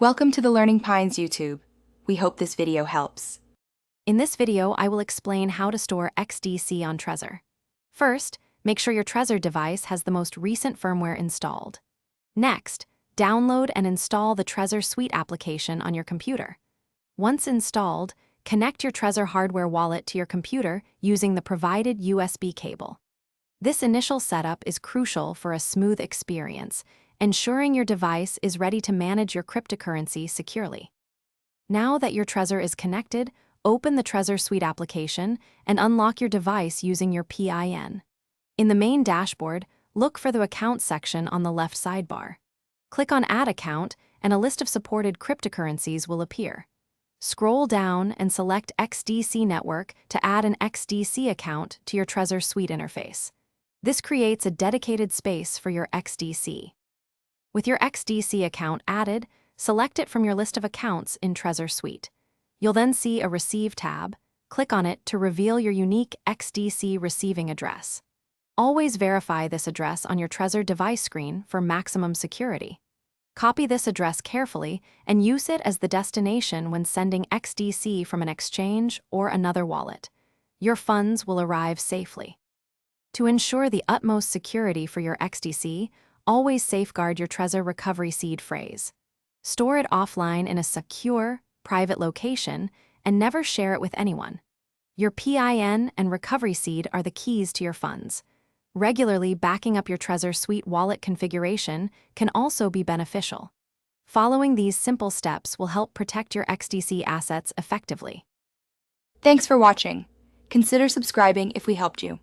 Welcome to the Learning Pines YouTube. We hope this video helps. In this video, I will explain how to store XDC on Trezor. First, make sure your Trezor device has the most recent firmware installed. Next, download and install the Trezor Suite application on your computer. Once installed, connect your Trezor hardware wallet to your computer using the provided USB cable. This initial setup is crucial for a smooth experience, ensuring your device is ready to manage your cryptocurrency securely. Now that your Trezor is connected, open the Trezor Suite application and unlock your device using your PIN. In the main dashboard, look for the Account section on the left sidebar. Click on Add Account, and a list of supported cryptocurrencies will appear. Scroll down and select XDC Network to add an XDC account to your Trezor Suite interface. This creates a dedicated space for your XDC. With your XDC account added, select it from your list of accounts in Trezor Suite. You'll then see a Receive tab. Click on it to reveal your unique XDC receiving address. Always verify this address on your Trezor device screen for maximum security. Copy this address carefully and use it as the destination when sending XDC from an exchange or another wallet. Your funds will arrive safely. To ensure the utmost security for your XDC, always safeguard your Trezor recovery seed phrase. Store it offline in a secure, private location and never share it with anyone. Your PIN and recovery seed are the keys to your funds. Regularly backing up your Trezor Suite wallet configuration can also be beneficial. Following these simple steps will help protect your XDC assets effectively. Thanks for watching. Consider subscribing if we helped you.